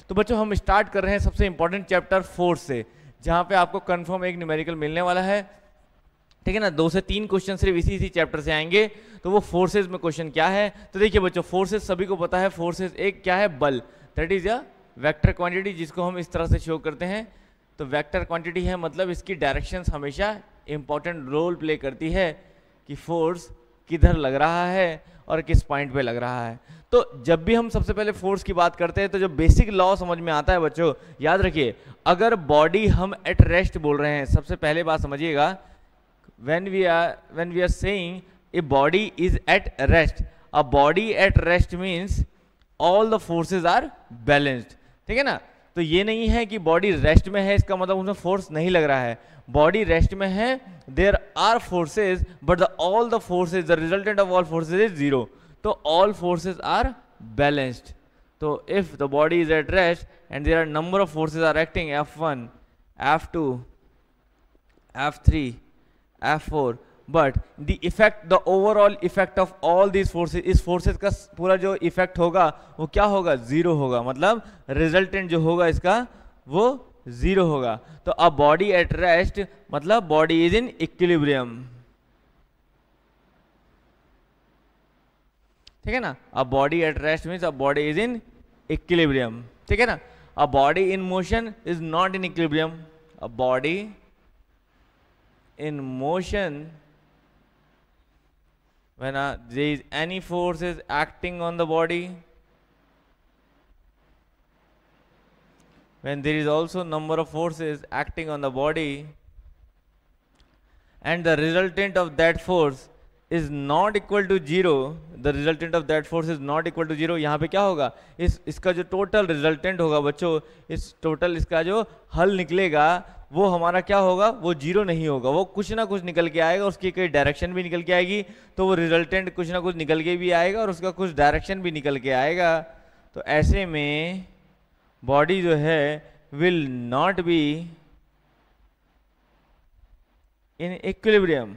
तो बच्चों हम स्टार्ट कर रहे हैं सबसे इंपॉर्टेंट चैप्टर फोर्स से, जहां पे आपको कंफर्म एक न्यूमेरिकल मिलने वाला है, ठीक है ना। 2 से 3 क्वेश्चन सिर्फ इसी चैप्टर से आएंगे। तो वो फोर्सेज में क्वेश्चन क्या है, तो देखिए बच्चों फोर्सेज सभी को पता है, फोर्सेज एक क्या है, बल, that is a vector quantity, जिसको हम इस तरह से शो करते हैं। तो वेक्टर क्वांटिटी है मतलब इसकी डायरेक्शंस हमेशा इंपॉर्टेंट रोल प्ले करती है कि फोर्स किधर लग रहा है और किस पॉइंट पे लग रहा है। तो जब भी हम सबसे पहले फोर्स की बात करते हैं तो जो बेसिक लॉ समझ में आता है बच्चों, याद रखिए, अगर बॉडी हम एट रेस्ट बोल रहे हैं, सबसे पहले बात समझिएगा, when we are saying a body is at rest, a body at rest means all the forces are balanced, ठीक है ना। तो ये नहीं है कि बॉडी रेस्ट में है इसका मतलब उसमें फोर्स नहीं लग रहा है, बॉडी रेस्ट में है, there are forces but all the forces, the resultant of all forces is zero, तो ऑल फोर्सेज आर बैलेंस्ड। तो if the body is at rest and there are number of forces are acting, F1, F2, F3, F4, but the effect, the overall effect of all these forces, इस forces का पूरा जो effect होगा वो क्या होगा, zero होगा, मतलब रिजल्टेंट जो होगा इसका वो जीरो होगा। तो अ बॉडी एट रेस्ट मतलब बॉडी इज इन इक्विलिब्रियम, ठीक है ना। A body at rest means a body is in equilibrium, ठीक है ना। A body in motion is not in equilibrium, a body in motion, when there is any force is acting on the body, when there is also number of forces acting on the body and the resultant of that force is not equal to zero, the resultant of that force is not equal to zero, यहाँ पे क्या होगा, इसका जो total resultant होगा बच्चों, इस total इसका जो हल निकलेगा वो हमारा क्या होगा, वो जीरो नहीं होगा, वो कुछ ना कुछ निकल के आएगा, उसकी कोई डायरेक्शन भी निकल के आएगी, तो वो रिजल्टेंट कुछ ना कुछ निकल के भी आएगा और उसका कुछ डायरेक्शन भी निकल के आएगा। तो ऐसे में बॉडी जो है will not be in equilibrium,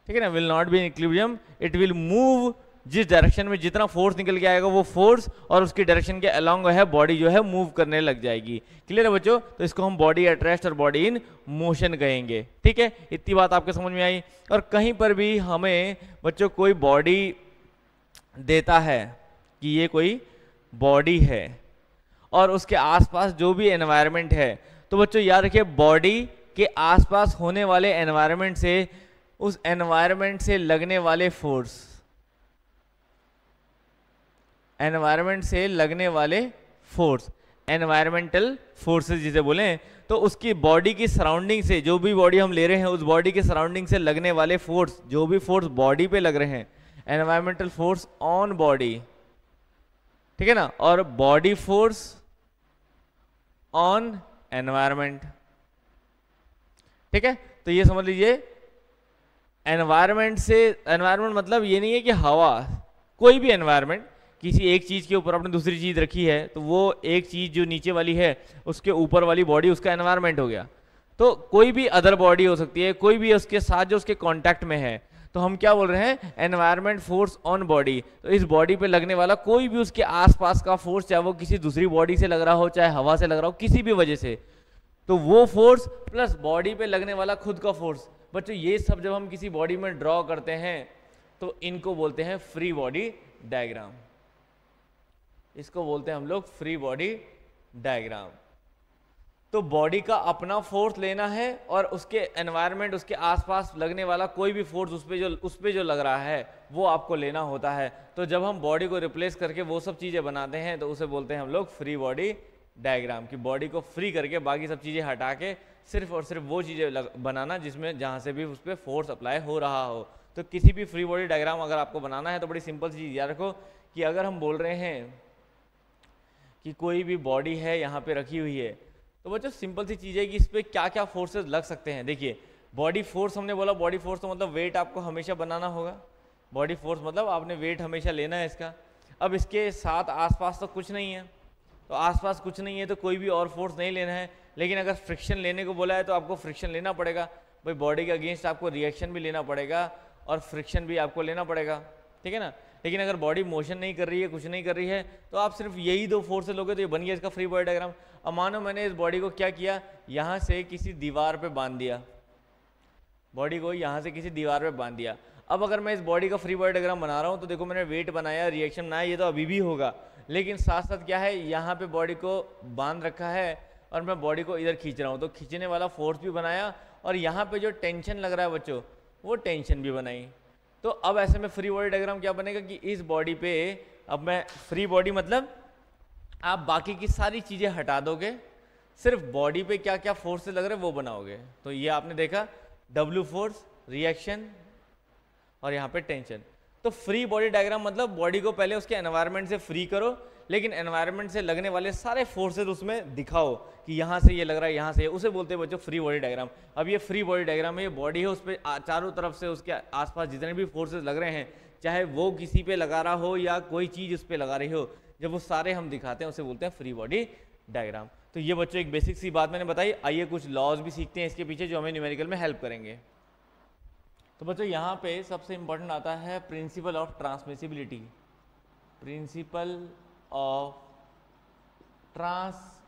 ठीक है ना, will not be in equilibrium, it will move, जिस डायरेक्शन में जितना फोर्स निकल के आएगा वो फोर्स और उसकी डायरेक्शन के अलोंग है बॉडी जो है मूव करने लग जाएगी। क्लियर है बच्चों, तो इसको हम बॉडी एट रेस्ट और बॉडी इन मोशन कहेंगे, ठीक है। इतनी बात आपके समझ में आई। और कहीं पर भी हमें बच्चों कोई बॉडी देता है कि ये कोई बॉडी है और उसके आसपास जो भी एनवायरनमेंट है, तो बच्चों याद रखिए बॉडी के आसपास होने वाले एनवायरनमेंट से, उस एनवायरनमेंट से लगने वाले फोर्स, एनवायरनमेंट से लगने वाले फोर्स, एनवायरमेंटल फोर्सेस जिसे बोलें, तो उसकी बॉडी की सराउंडिंग से, जो भी बॉडी हम ले रहे हैं उस बॉडी के सराउंडिंग से लगने वाले फोर्स, जो भी फोर्स बॉडी पे लग रहे हैं, एनवायरमेंटल फोर्स ऑन बॉडी, ठीक है ना, और बॉडी फोर्स ऑन एनवायरमेंट, ठीक है। तो ये समझ लीजिए एनवायरमेंट से, एनवायरमेंट मतलब ये नहीं है कि हवा, कोई भी एनवायरमेंट, किसी एक चीज के ऊपर आपने दूसरी चीज रखी है तो वो एक चीज जो नीचे वाली है उसके ऊपर वाली बॉडी उसका एनवायरमेंट हो गया। तो कोई भी अदर बॉडी हो सकती है, कोई भी उसके साथ जो उसके कांटेक्ट में है, तो हम क्या बोल रहे हैं, एनवायरमेंट फोर्स ऑन बॉडी। तो इस बॉडी पे लगने वाला कोई भी उसके आसपास का फोर्स, चाहे वो किसी दूसरी बॉडी से लग रहा हो, चाहे हवा से लग रहा हो, किसी भी वजह से, तो वो फोर्स प्लस बॉडी पे लगने वाला खुद का फोर्स। बच्चों ये सब जब हम किसी बॉडी में ड्रॉ करते हैं तो इनको बोलते हैं फ्री बॉडी डायग्राम, इसको बोलते हैं हम लोग फ्री बॉडी डायग्राम। तो बॉडी का अपना फोर्स लेना है और उसके एनवायरनमेंट, उसके आसपास लगने वाला कोई भी फोर्स उस पे जो लग रहा है वो आपको लेना होता है। तो जब हम बॉडी को रिप्लेस करके वो सब चीजें बनाते हैं तो उसे बोलते हैं हम लोग फ्री बॉडी डायग्राम, की बॉडी को फ्री करके बाकी सब चीजें हटा के सिर्फ और सिर्फ वो चीजें बनाना जिसमें जहां से भी उस पर फोर्स अप्लाई हो रहा हो। तो किसी भी फ्री बॉडी डायग्राम अगर आपको बनाना है तो बड़ी सिंपल सी चीज याद रखो कि अगर हम बोल रहे हैं कि कोई भी बॉडी है यहाँ पे रखी हुई है, तो बच्चों सिंपल सी चीज़ है कि इस पर क्या क्या फोर्सेस लग सकते हैं। देखिए बॉडी फोर्स, हमने बोला बॉडी फोर्स तो मतलब वेट आपको हमेशा बनाना होगा, बॉडी फोर्स मतलब आपने वेट हमेशा लेना है इसका। अब इसके साथ आसपास तो कुछ नहीं है, तो आसपास कुछ नहीं है तो कोई भी और फोर्स नहीं लेना है, लेकिन अगर फ्रिक्शन लेने को बोला है तो आपको फ्रिक्शन लेना पड़ेगा भाई, बॉडी के अगेंस्ट आपको रिएक्शन भी लेना पड़ेगा और फ्रिक्शन भी आपको लेना पड़ेगा, ठीक है ना। लेकिन अगर बॉडी मोशन नहीं कर रही है, कुछ नहीं कर रही है, तो आप सिर्फ यही दो फोर्स से लोगे तो ये बन गया इसका फ्री बॉडी डायग्राम। अब मानो मैंने इस बॉडी को क्या किया, यहाँ से किसी दीवार पे बांध दिया, बॉडी को यहाँ से किसी दीवार पे बांध दिया। अब अगर मैं इस बॉडी का फ्री बॉडी डायग्राम बना रहा हूँ तो देखो मैंने वेट बनाया, रिएक्शन बनाया, ये तो अभी भी होगा, लेकिन साथ साथ क्या है, यहाँ पे बॉडी को बांध रखा है और मैं बॉडी को इधर खींच रहा हूँ, तो खींचने वाला फोर्स भी बनाया और यहाँ पे जो टेंशन लग रहा है बच्चों, वो टेंशन भी बनाई। तो अब ऐसे में फ्री बॉडी डायग्राम क्या बनेगा कि इस बॉडी पे अब मैं फ्री बॉडी मतलब आप बाकी की सारी चीज़ें हटा दोगे, सिर्फ बॉडी पे क्या क्या फोर्स लग रहे हैं वो बनाओगे। तो ये आपने देखा W फोर्स, रिएक्शन और यहाँ पे टेंशन। तो फ्री बॉडी डायग्राम मतलब बॉडी को पहले उसके एनवायरनमेंट से फ्री करो, लेकिन एनवायरनमेंट से लगने वाले सारे फोर्सेस उसमें दिखाओ कि यहाँ से ये लग रहा है, यहाँ से, उसे बोलते हैं बच्चों फ्री बॉडी डायग्राम। अब ये फ्री बॉडी डायग्राम है, ये बॉडी है, उस पर चारों तरफ से उसके आसपास जितने भी फोर्सेस लग रहे हैं, चाहे वो किसी पे लगा रहा हो या कोई चीज़ उस पर लगा रही हो, जब वो सारे हम दिखाते हैं उसे बोलते हैं फ्री बॉडी डायग्राम। तो ये बच्चों एक बेसिक सी बात मैंने बताई। आइए कुछ लॉज भी सीखते हैं इसके पीछे जो हमें न्यूमेरिकल में हेल्प करेंगे। तो बच्चों यहाँ पे सबसे इंपॉर्टेंट आता है principal of transmissibility. Principal of transmissibility,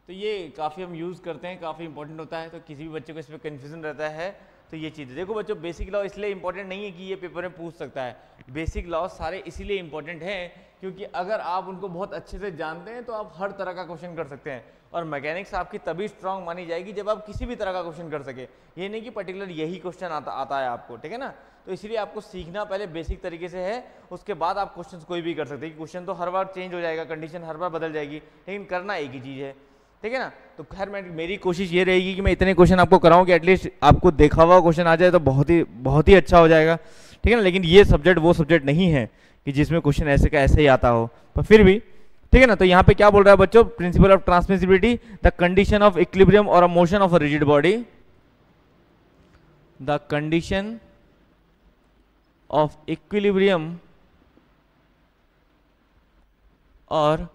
तो ये काफ़ी हम यूज़ करते हैं, काफ़ी इंपॉर्टेंट होता है। तो किसी भी बच्चे को इस पर कन्फ्यूजन रहता है तो ये चीज़ देखो बच्चों, बेसिक लॉ इसलिए इंपॉर्टेंट नहीं है कि ये पेपर में पूछ सकता है। बेसिक लॉ सारे इसीलिए इंपॉर्टेंट हैं क्योंकि अगर आप उनको बहुत अच्छे से जानते हैं तो आप हर तरह का क्वेश्चन कर सकते हैं। और मैकेनिक्स आपकी तभी स्ट्रांग मानी जाएगी जब आप किसी भी तरह का क्वेश्चन कर सके। ये नहीं कि पर्टिकुलर यही क्वेश्चन आता है आपको, ठीक है ना। तो इसलिए आपको सीखना पहले बेसिक तरीके से है, उसके बाद आप क्वेश्चन कोई भी कर सकते हैं। क्वेश्चन तो हर बार चेंज हो जाएगा, कंडीशन हर बार बदल जाएगी, लेकिन करना एक ही चीज़ है, ठीक है ना। तो खैर मेरी कोशिश ये रहेगी कि मैं इतने क्वेश्चन आपको कराऊं कि एटलीस्ट आपको देखा हुआ क्वेश्चन आ जाए तो बहुत ही अच्छा हो जाएगा, ठीक है ना। लेकिन ये सब्जेक्ट वो सब्जेक्ट नहीं है कि जिसमें क्वेश्चन ऐसे का ऐसे ही आता हो, पर फिर भी ठीक है ना। तो यहाँ पे क्या बोल रहा है बच्चों, principle of transmissibility, the condition of equilibrium और motion of a rigid body, the condition of equilibrium और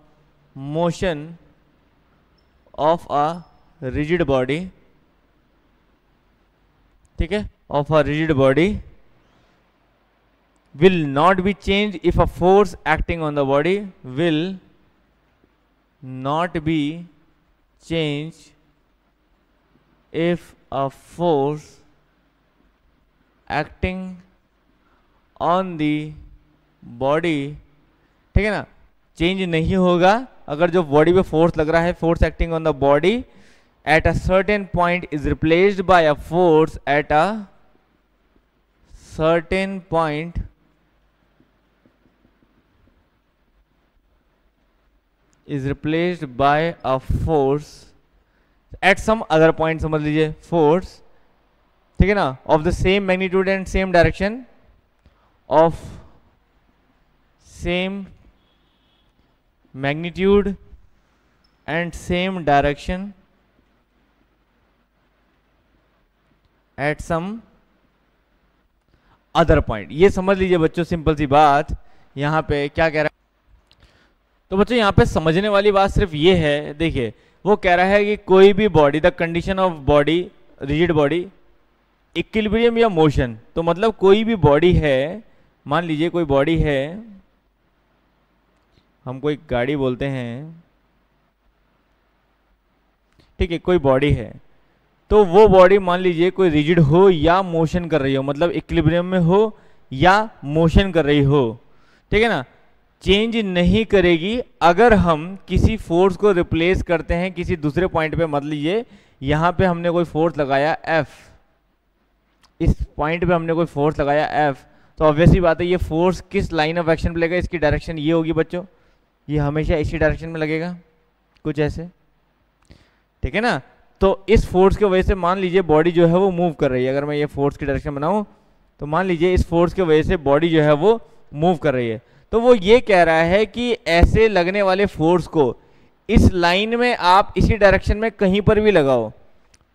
motion of a rigid body, ठीक है, of a rigid body will not be changed if a force acting on the body will not be changed if a force acting on the body, ठीक है ना, change नहीं होगा अगर जो body पे फोर्स लग रहा है, force acting on the body at a certain point is replaced by a force at a certain point is replaced by a force at some other point, समझ लीजिए फोर्स, ठीक है ना, of the same magnitude and same direction, of same magnitude and same direction at some other point। ये समझ लीजिए बच्चों, simple सी बात। यहाँ पे क्या कह रहा है, तो बच्चों यहाँ पे समझने वाली बात सिर्फ ये है, देखिए वो कह रहा है कि कोई भी body, the condition of body, rigid body, equilibrium या मोशन, तो मतलब कोई भी बॉडी है, मान लीजिए कोई बॉडी है, हम कोई गाड़ी बोलते हैं, ठीक है, कोई बॉडी है, तो वो बॉडी मान लीजिए कोई रिजिड हो या मोशन कर रही हो, मतलब इक्विलिब्रियम में हो या मोशन कर रही हो, ठीक है ना, चेंज नहीं करेगी अगर हम किसी फोर्स को रिप्लेस करते हैं किसी दूसरे पॉइंट पे। मान लीजिए यहाँ पे हमने कोई फोर्स लगाया F, इस पॉइंट पे हमने कोई फोर्स लगाया F, तो ऑब्वियसली बात है ये फोर्स किस लाइन ऑफ एक्शन पे लगेगा, इसकी डायरेक्शन ये होगी बच्चों, ये हमेशा इसी डायरेक्शन में लगेगा, कुछ ऐसे, ठीक है ना। तो इस फोर्स की वजह से मान लीजिए बॉडी जो है वो मूव कर रही है। अगर मैं ये फोर्स की डायरेक्शन बनाऊं तो मान लीजिए इस फोर्स की वजह से बॉडी जो है वो मूव कर रही है। तो वो ये कह रहा है कि ऐसे लगने वाले फोर्स को इस लाइन में आप इसी डायरेक्शन में कहीं पर भी लगाओ,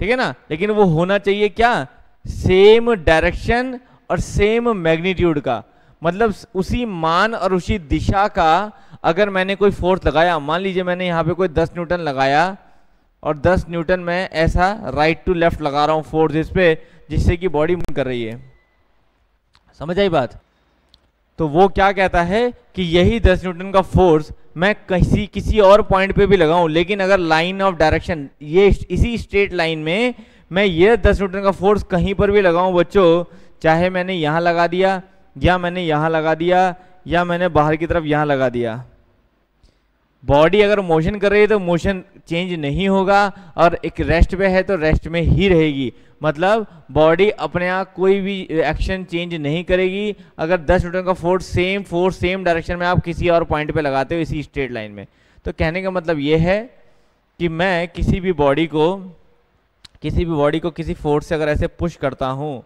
ठीक है ना, लेकिन वो होना चाहिए क्या, सेम डायरेक्शन और सेम मैग्नीट्यूड का, मतलब उसी मान और उसी दिशा का। अगर मैंने कोई फोर्स लगाया, मान लीजिए मैंने यहाँ पे कोई 10 न्यूटन लगाया और 10 न्यूटन मैं ऐसा राइट टू लेफ्ट लगा रहा हूँ फोर्स इस पे, जिससे कि बॉडी मूव कर रही है। समझ आई बात? तो वो क्या कहता है कि यही 10 न्यूटन का फोर्स मैं किसी और पॉइंट पे भी लगाऊं, लेकिन अगर लाइन ऑफ डायरेक्शन ये इसी स्ट्रेट लाइन में मैं ये 10 न्यूटन का फोर्स कहीं पर भी लगाऊं बच्चों, चाहे मैंने यहाँ लगा दिया या मैंने यहाँ लगा दिया या मैंने बाहर की तरफ यहाँ लगा दिया, बॉडी अगर मोशन कर रही है तो मोशन चेंज नहीं होगा, और एक रेस्ट पे है तो रेस्ट में ही रहेगी। मतलब बॉडी अपने आप कोई भी एक्शन चेंज नहीं करेगी अगर 10 न्यूटन का फोर्स सेम डायरेक्शन में आप किसी और पॉइंट पे लगाते हो इसी स्ट्रेट लाइन में। तो कहने का मतलब ये है कि मैं किसी भी बॉडी को किसी फोर्स से अगर ऐसे पुश करता हूँ,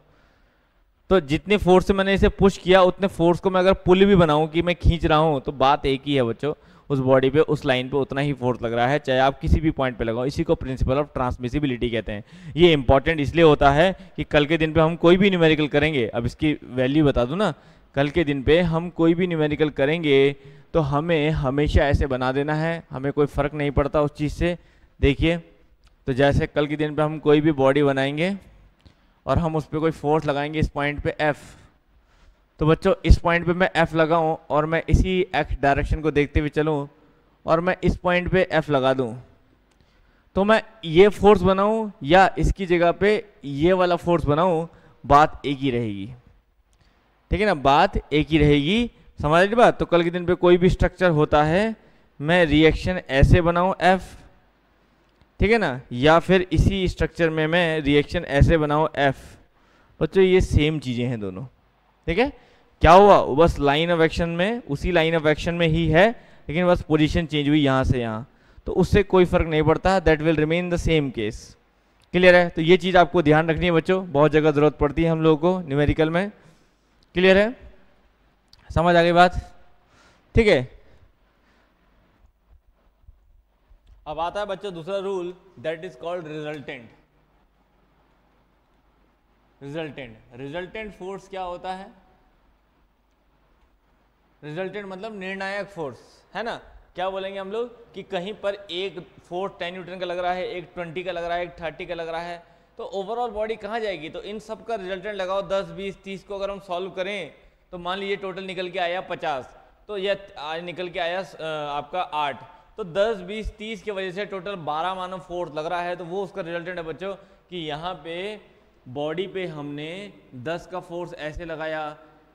तो जितने फोर्स से मैंने इसे पुश किया उतने फोर्स को मैं अगर पुल भी बनाऊं कि मैं खींच रहा हूं, तो बात एक ही है बच्चों, उस बॉडी पे उस लाइन पे उतना ही फोर्स लग रहा है, चाहे आप किसी भी पॉइंट पे लगाओ। इसी को प्रिंसिपल ऑफ ट्रांसमिसिबिलिटी कहते हैं। ये इंपॉर्टेंट इसलिए होता है कि कल के दिन पे हम कोई भी न्यूमेरिकल करेंगे, अब इसकी वैल्यू बता दूं ना, कल के दिन पे हम कोई भी न्यूमेरिकल करेंगे तो हमें हमेशा ऐसे बना देना है, हमें कोई फर्क नहीं पड़ता उस चीज़ से। देखिए, तो जैसे कल के दिन पे हम कोई भी बॉडी बनाएंगे और हम उस पर कोई फोर्स लगाएंगे इस पॉइंट पे F, तो बच्चों इस पॉइंट पे मैं F लगाऊं और मैं इसी X डायरेक्शन को देखते हुए चलूं और मैं इस पॉइंट पे F लगा दूं, तो मैं ये फोर्स बनाऊं या इसकी जगह पे ये वाला फोर्स बनाऊं, बात एक ही रहेगी। ठीक है ना, बात एक ही रहेगी। समझ ली बात? तो कल के दिन पे कोई भी स्ट्रक्चर होता है, मैं रिएक्शन ऐसे बनाऊं F, ठीक है ना, या फिर इसी स्ट्रक्चर में मैं रिएक्शन ऐसे बनाऊं F, बच्चों ये सेम चीजें हैं दोनों। ठीक है, क्या हुआ, वो बस लाइन ऑफ एक्शन में, उसी लाइन ऑफ एक्शन में ही है, लेकिन बस पोजीशन चेंज हुई यहाँ से यहाँ, तो उससे कोई फर्क नहीं पड़ता, that will remain the same case. Clear है? तो ये चीज आपको ध्यान रखनी है बच्चों, बहुत जगह जरूरत पड़ती है हम लोगों को न्यूमेरिकल में। क्लियर है? समझ आ गई बात? ठीक है, अब आता है बच्चों दूसरा rule, that is called resultant. Resultant force क्या होता है? रिजल्टेंट मतलब निर्णायक फोर्स, है ना। क्या बोलेंगे हम लोग कि कहीं पर एक फोर्स 10 न्यूटन का लग रहा है, एक 20 का लग रहा है, एक 30 का लग रहा है, तो ओवरऑल बॉडी कहाँ जाएगी? तो इन सब का रिजल्टेंट लगाओ, 10, 20, 30 को अगर हम सॉल्व करें तो मान लीजिए टोटल निकल के आया 50, तो यह निकल के आया आपका 8, तो 10, 20, 30 की वजह से टोटल 12 मानो फोर्स लग रहा है, तो वो उसका रिजल्टेंट है बच्चों कि यहाँ पे बॉडी पे हमने 10 का फोर्स ऐसे लगाया,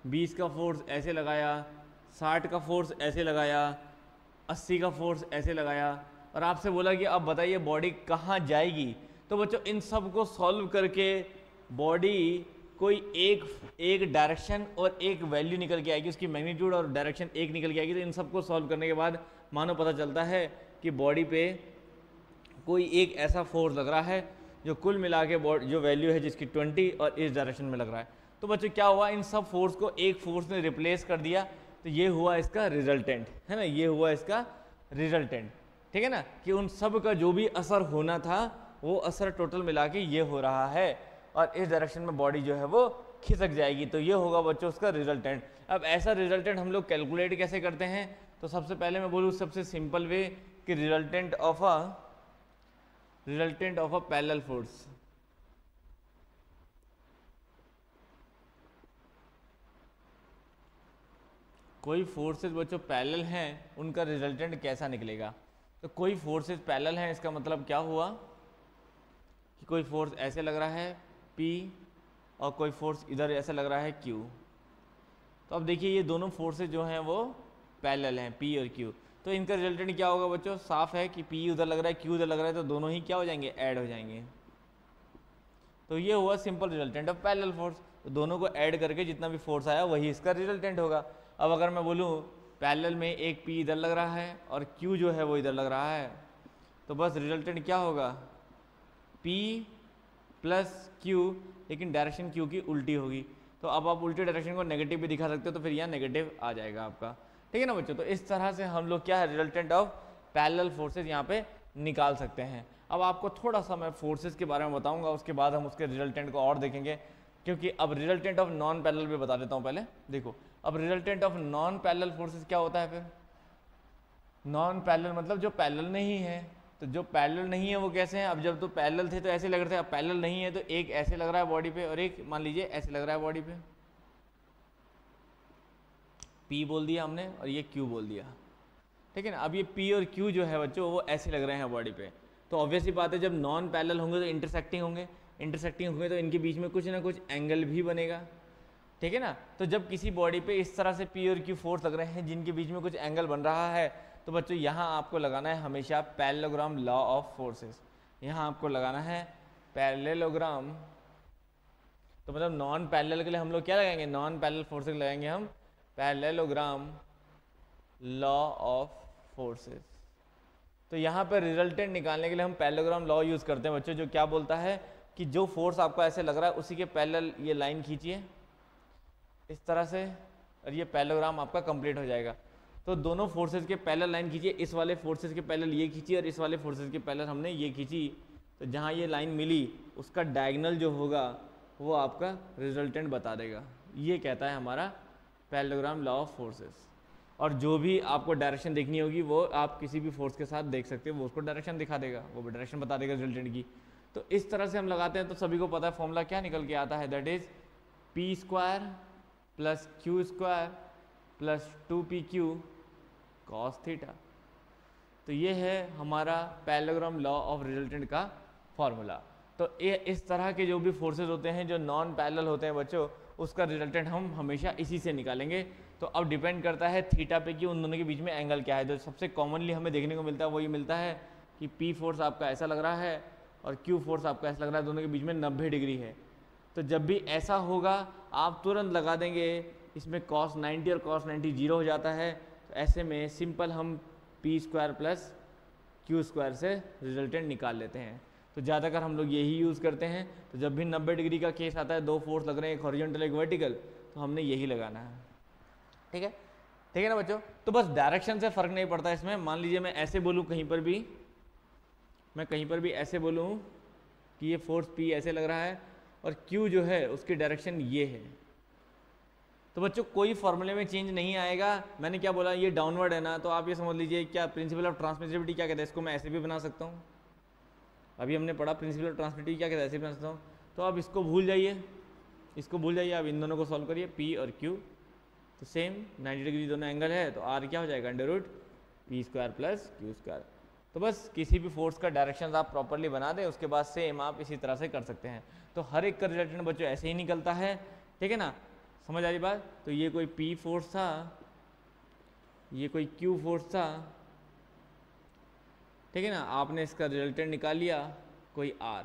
20 का फोर्स ऐसे लगाया, 60 का फोर्स ऐसे लगाया, 80 का फोर्स ऐसे लगाया, और आपसे बोला कि अब बताइए बॉडी कहाँ जाएगी। तो बच्चों इन सब को सॉल्व करके बॉडी कोई एक डायरेक्शन और एक वैल्यू निकल के आएगी, उसकी मैग्नीट्यूड और डायरेक्शन एक निकल के आएगी। तो इन सबको सॉल्व करने के बाद मानो पता चलता है कि बॉडी पे कोई एक ऐसा फोर्स लग रहा है जो कुल मिला के जो वैल्यू है जिसकी 20 और इस डायरेक्शन में लग रहा है। तो बच्चों क्या हुआ, इन सब फोर्स को एक फोर्स ने रिप्लेस कर दिया, तो ये हुआ इसका रिजल्टेंट, है ना, ये हुआ इसका रिजल्टेंट। ठीक है ना, कि उन सब का जो भी असर होना था वो असर टोटल मिला के ये हो रहा है, और इस डायरेक्शन में बॉडी जो है वो खिसक जाएगी, तो ये होगा बच्चों उसका रिजल्टेंट। अब ऐसा रिजल्टेंट हम लोग कैलकुलेट कैसे करते हैं? तो सबसे पहले मैं बोलूँ सबसे सिंपल वे कि resultant of a parallel force. कोई फोर्सेस बच्चों पैरेलल हैं, उनका रिजल्टेंट कैसा निकलेगा? तो कोई फोर्सेस पैरेलल हैं, इसका मतलब क्या हुआ कि कोई फोर्स ऐसे लग रहा है P और कोई फोर्स इधर ऐसे लग रहा है Q। तो अब देखिए ये दोनों फोर्सेस जो हैं वो पैरेलल हैं, P और Q। तो इनका रिजल्टेंट क्या होगा बच्चों? साफ है कि P उधर लग रहा है, Q उधर लग रहा है, तो दोनों ही क्या हो जाएंगे? ऐड हो जाएंगे। तो ये हुआ simple resultant of parallel force. तो दोनों को ऐड करके जितना भी फोर्स आया वही इसका रिजल्टेंट होगा। अब अगर मैं बोलूँ पैरेलल में एक P इधर लग रहा है और Q जो है वो इधर लग रहा है, तो बस रिजल्टेंट क्या होगा? P प्लस Q, लेकिन डायरेक्शन Q की उल्टी होगी। तो अब आप उल्टी डायरेक्शन को नेगेटिव भी दिखा सकते हो, तो फिर यहाँ नेगेटिव आ जाएगा आपका। ठीक है ना बच्चों? तो इस तरह से हम लोग क्या है रिजल्टेंट ऑफ पैरेलल फोर्सेज यहाँ पे निकाल सकते हैं। अब आपको थोड़ा सा मैं फोर्सेज के बारे में बताऊंगा, उसके बाद हम उसके रिजल्टेंट को और देखेंगे, क्योंकि अब रिजल्टेंट ऑफ नॉन पैरेलल भी बता देता हूँ पहले। देखो अब resultant of non parallel forces क्या होता है? फिर नॉन पैरेलल मतलब जो पैरेलल नहीं है, तो जो पैरेलल नहीं है वो कैसे हैं, अब जब तो पैरेलल थे तो ऐसे लग रहे थे, अब पैरेलल नहीं है तो एक ऐसे लग रहा है बॉडी पे और एक मान लीजिए ऐसे लग रहा है बॉडी पे, P बोल दिया हमने और ये Q बोल दिया, ठीक है ना। अब ये P और Q जो है बच्चों वो ऐसे लग रहे हैं बॉडी पे, तो ऑब्वियसली बात है जब नॉन पैरेलल होंगे तो इंटरसेक्टिंग होंगे तो इनके बीच में कुछ ना कुछ एंगल भी बनेगा, ठीक है ना। तो जब किसी बॉडी पे इस तरह से P और Q फोर्स लग रहे हैं जिनके बीच में कुछ एंगल बन रहा है, तो बच्चों यहाँ आपको लगाना है हमेशा पैरेललोग्राम लॉ ऑफ फोर्सेस, यहाँ आपको लगाना है पैरेललोग्राम। तो मतलब नॉन पैरेलल के लिए हम लोग क्या लगाएंगे, नॉन पैरेलल फोर्सेस लगाएंगे हम पैरेललोग्राम लॉ ऑफ फोर्सेस। तो यहाँ पर रिजल्टेंट निकालने के लिए हम पैरेललोग्राम लॉ यूज़ करते हैं बच्चों, जो क्या बोलता है कि जो फोर्स आपको ऐसे लग रहा है उसी के पैरेलल ये लाइन खींचिए इस तरह से और ये पैरेललोग्राम आपका कंप्लीट हो जाएगा। तो दोनों फोर्सेस के पैरेलल लाइन खींचिए, इस वाले फोर्सेस के पैरेलल ये खींची और इस वाले फोर्सेस के पैरेलल हमने ये खींची, तो जहाँ ये लाइन मिली उसका डायगोनल जो होगा वो आपका रिजल्टेंट बता देगा। ये कहता है हमारा पैरेललोग्राम लॉ ऑफ फोर्सेस। और जो भी आपको डायरेक्शन देखनी होगी वो आप किसी भी फोर्स के साथ देख सकते हो, वो उसको डायरेक्शन दिखा देगा, वो डायरेक्शन बता देगा रिजल्टेंट की। तो इस तरह से हम लगाते हैं तो सभी को पता है फॉर्मूला क्या निकल के आता है, that is P square plus Q square plus 2PQ cos theta. तो ये है हमारा पैरेललोग्राम लॉ ऑफ रिजल्टेंट का फॉर्मूला। तो ये इस तरह के जो भी फोर्सेस होते हैं जो नॉन पैरेलल होते हैं बच्चों, उसका रिजल्टेंट हम हमेशा इसी से निकालेंगे। तो अब डिपेंड करता है थीटा पे कि उन दोनों के बीच में एंगल क्या है। तो सबसे कॉमनली हमें देखने को मिलता है वो ये मिलता है कि P फोर्स आपका ऐसा लग रहा है और Q फोर्स आपका ऐसा लग रहा है, दोनों के बीच में 90 डिग्री है। तो जब भी ऐसा होगा आप तुरंत लगा देंगे, इसमें cos 90 और cos 90 जीरो हो जाता है। तो ऐसे में सिंपल हम P square plus Q square से रिजल्टेंट निकाल लेते हैं। तो ज़्यादातर हम लोग यही यूज़ करते हैं। तो जब भी 90 डिग्री का केस आता है, दो फोर्स लग रहे हैं, एक हॉरिजॉन्टल एक वर्टिकल, तो हमने यही लगाना है, ठीक है ना बच्चों। तो बस डायरेक्शन से फ़र्क नहीं पड़ता इसमें। मान लीजिए मैं ऐसे बोलूँ कहीं पर भी ऐसे बोलूँ कि ये फोर्स P ऐसे लग रहा है और Q जो है उसकी डायरेक्शन ये है, तो बच्चों कोई फॉर्मूले में चेंज नहीं आएगा। मैंने क्या बोला, ये डाउनवर्ड है ना, तो आप ये समझ लीजिए क्या प्रिंसिपल ऑफ ट्रांसमिसिबिलिटी क्या कहता है, इसको मैं ऐसे भी बना सकता हूँ। अभी हमने पढ़ा प्रिंसिपल ऑफ ट्रांसमिसिबिलिटी क्या कहता है, ऐसे भी बना सकता हूँ। तो आप इसको भूल जाइए, आप इन दोनों को सॉल्व करिए, P और Q तो सेम 90 डिग्री दोनों एंगल है, तो R क्या हो जाएगा, under root P square plus Q square. तो बस किसी भी फोर्स का डायरेक्शन आप प्रॉपरली बना दें, उसके बाद सेम आप इसी तरह से कर सकते हैं। तो हर एक का रिजल्टेंट बच्चों ऐसे ही निकलता है, ठीक है ना, समझ आ रही बात। तो ये कोई P फोर्स था, ये कोई Q फोर्स था, ठीक है ना, आपने इसका रिजल्टेंट निकाल लिया कोई R,